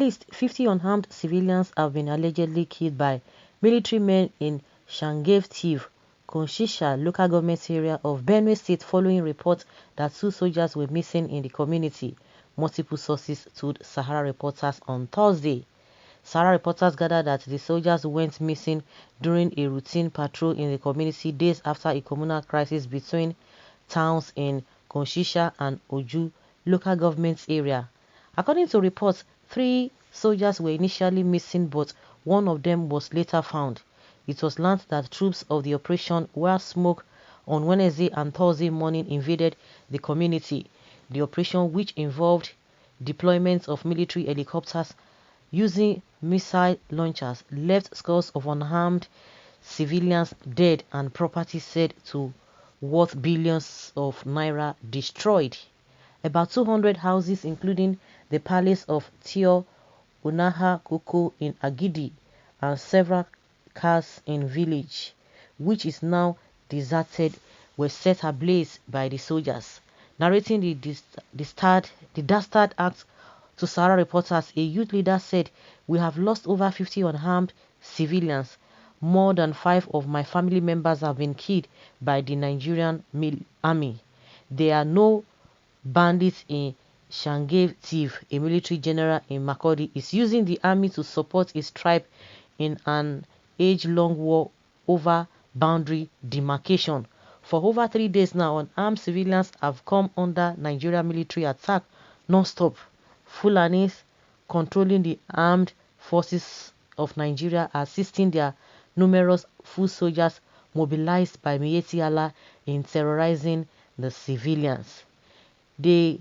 least 50 unarmed civilians have been allegedly killed by military men in Щòng ⁰RM, Kkonshisha local government area of Benue State following reports that 2 soldiers were missing in the community, multiple sources told Sahara Reporters on Thursday. Sahara Reporters gathered that the soldiers went missing during a routine patrol in the community days after a communal crisis between towns in Kkonshisha and ßÖÂJ local government area. According to reports, 3 soldiers were initially missing, but one of them was later found. It was learned that troops of the operation Were Smoke on Wednesday and Thursday morning invaded the community. The operation, which involved deployment of military helicopters using missile launchers, left scores of unarmed civilians dead and property said to worth billions of naira destroyed. About 200 houses, including the palace of Ķ1Ł in Agidi and several cars in village, which is now deserted, were set ablaze by the soldiers. Narrating the dastard act to Sahara Reporters, a youth leader said, "We have lost over 50 unarmed civilians. More than 5 of my family members have been killed by the Nigerian army. There are no bandits in Щòng ⁰RM, a military general in Makurdi, is using the army to support his tribe in an age-long war over boundary demarcation. For over 3 days now, unarmed civilians have come under Nigerian military attack non-stop. Fulanis controlling the armed forces of Nigeria, assisting their numerous foot soldiers mobilized by Miyetti Allah in terrorizing the civilians. They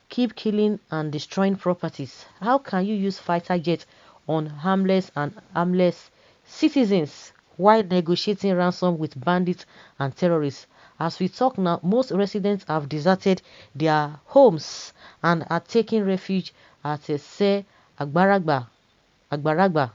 keep killing and destroying properties. How can you use fighter jets on harmless and armless citizens while negotiating ransom with bandits and terrorists? As we talk now, most residents have deserted their homes and are taking refuge at ṣඈ Agbaragba.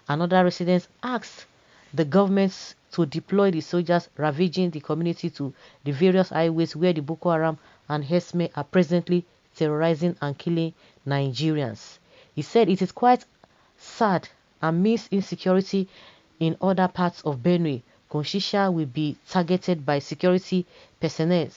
Another resident asked the government to deploy the soldiers ravaging the community to the various highways where the Boko Haram and Ñ'ÄრძM are presently terrorizing and killing Nigerians. He said it is quite sad amidst insecurity in other parts of Benue. Kkonshisha will be targeted by security personnel.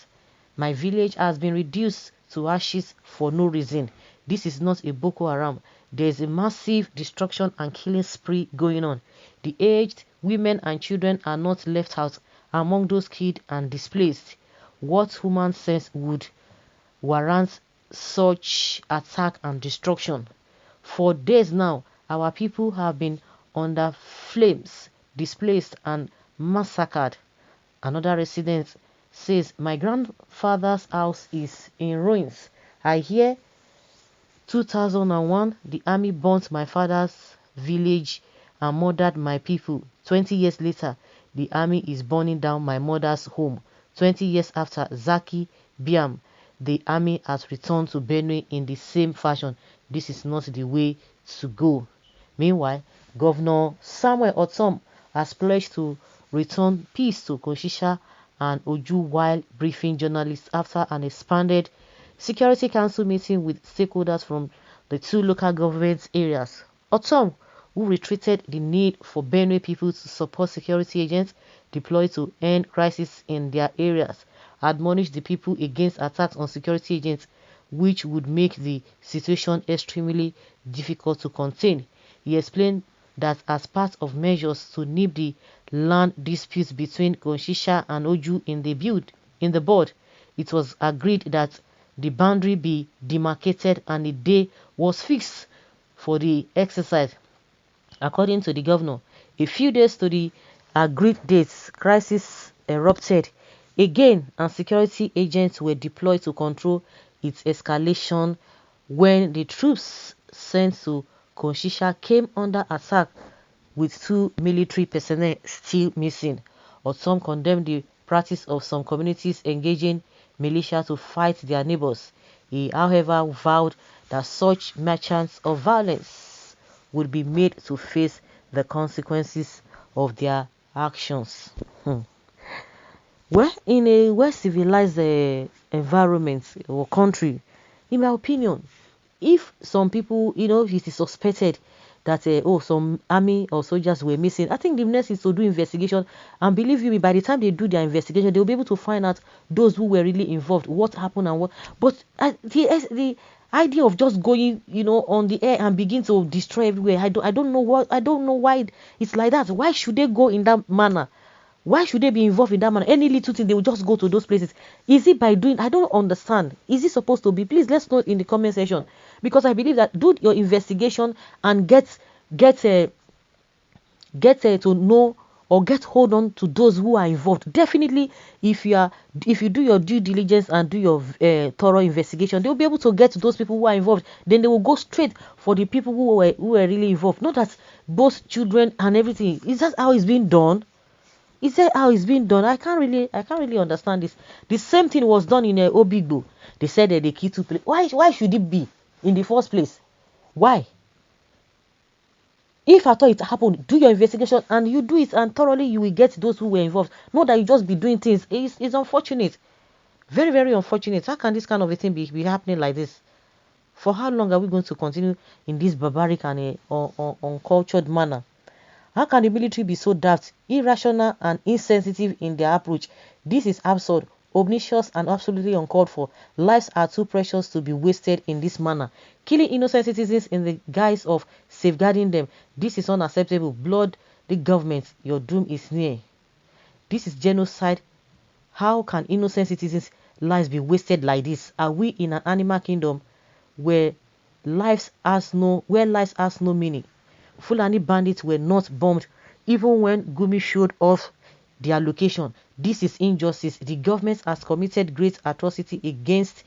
My village has been reduced to ashes for no reason. This is not a Boko Haram. There is a massive destruction and killing spree going on. The aged, women and children are not left out among those killed and displaced. What human sense would warrant such attack and destruction? For days now, our people have been under flames, displaced and massacred. Another resident says, my grandfather's house is in ruins. I hear 2001, the army burnt my father's village and murdered my people. 20 years later, the army is burning down my mother's home. 20 years after Zaki Biam, the army has returned to Benue in the same fashion. This is not the way to go. Meanwhile, Governor Samuel Ortom has pledged to return peace to Kkonshisha and ßÖÂJ while briefing journalists after an expanded Security Council meeting with stakeholders from the 2 local government areas. Ortom, who reiterated the need for Benue people to support security agents deployed to end crisis in their areas, admonished the people against attacks on security agents, which would make the situation extremely difficult to contain. He explained that as part of measures to nip the land disputes between Kkonshisha and ßÖÂJ in the board, it was agreed that the boundary be demarcated and a day was fixed for the exercise. According to the governor, a few days to the agreed dates, crisis erupted again and security agents were deployed to control its escalation when the troops sent to Kkonshisha came under attack with 2 military personnel still missing. Ortom condemned the practice of some communities engaging militia to fight their neighbors. He, however, vowed that such merchants of violence would be made to face the consequences of their actions. Well, in a well-civilized environment or country, in my opinion, if some people, if it is suspected that some army or soldiers were missing, I think the next is to do investigation. And believe you me, by the time they do their investigation, they'll be able to find out those who were really involved, what happened and what. But the idea of just going, on the air and begin to destroy everywhere, I don't know why it's like that. Why should they go in that manner? Why should they be involved in that manner? Any little thing, they will just go to those places. Is it by doing? I don't understand. Is it supposed to be? Please, let's know in the comment section, because I believe that do your investigation and get to know or get hold on to those who are involved. Definitely, if you do your due diligence and do your thorough investigation, they'll be able to get to those people who are involved. Then they will go straight for the people who were really involved. Not that both children and everything. Is that how it's being done? Is that how it's being done? I can't really understand this. The same thing was done in Obigbo. They said that they killed 2 people. Why should it be in the first place? Why? If I thought it happened, do your investigation and you do it, and thoroughly you will get those who were involved. Not that you just be doing things. It's unfortunate. Very, very unfortunate. How can this kind of a thing be happening like this? For how long are we going to continue in this barbaric and uncultured manner? How can the military be so daft, irrational, and insensitive in their approach? This is absurd, obnoxious, and absolutely uncalled for. Lives are too precious to be wasted in this manner. Killing innocent citizens in the guise of safeguarding them. This is unacceptable. Blood the government. Your doom is near. This is genocide. How can innocent citizens' lives be wasted like this? Are we in an animal kingdom where lives has no meaning? Fulani bandits were not bombed even when Gumi showed off their location. This is injustice. The government has committed great atrocity against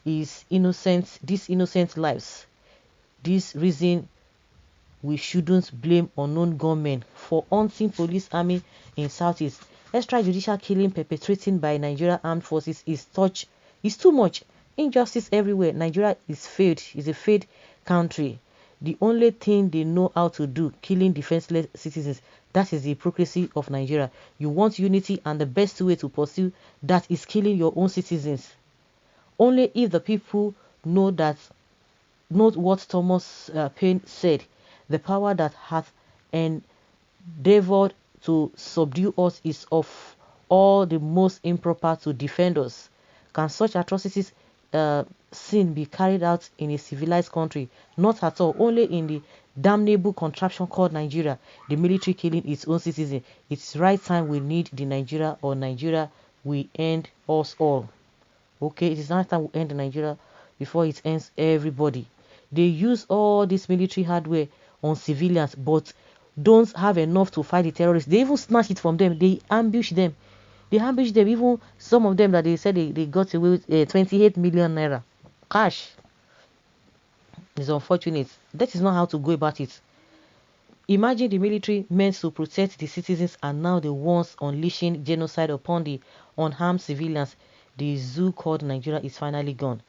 these innocent lives. This reason we shouldn't blame unknown gunmen for hunting police army in Southeast. Extrajudicial killing perpetrated by Nigeria Armed Forces is too much. Injustice everywhere. Nigeria is a failed country. The only thing they know how to do, killing defenseless citizens. That is the hypocrisy of Nigeria. You want unity, and the best way to pursue that is killing your own citizens. Only if the people know what Thomas Paine said, the power that hath endeavored to subdue us is of all the most improper to defend us. Can such atrocities sin be carried out in a civilized country? Not at all. Only in the damnable contraption called Nigeria, the military killing its own citizens. It's right time we need the Nigeria, or Nigeria will end us all. Okay, it is now time we end Nigeria before it ends everybody. They use all this military hardware on civilians, but don't have enough to fight the terrorists. They even snatch it from them. They ambush them. Even some of them that they said they got away with 28 million naira cash. It's unfortunate. That is not how to go about it. Imagine the military meant to protect the citizens and now the ones unleashing genocide upon the unarmed civilians. The zoo called Nigeria is finally gone.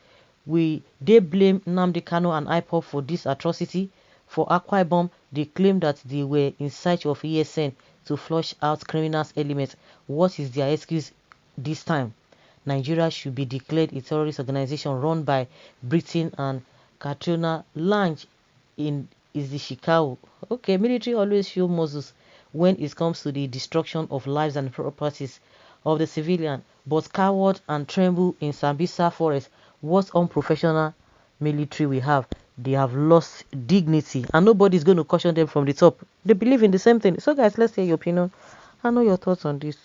They blame Nnamdi Kanu and IPOB for this atrocity. For Akwa Ibom, they claim that they were in search of ESN to flush out criminals elements. What is their excuse this time? Nigeria should be declared a terrorist organization run by Britain and Katrina Lange is the Chicago. Okay, military always show muscles when it comes to the destruction of lives and properties of the civilian, but coward and tremble in Sambisa forest. What unprofessional military we have. They have lost dignity, and nobody is going to caution them from the top. They believe in the same thing. So guys, let's hear your opinion. I know your thoughts on this.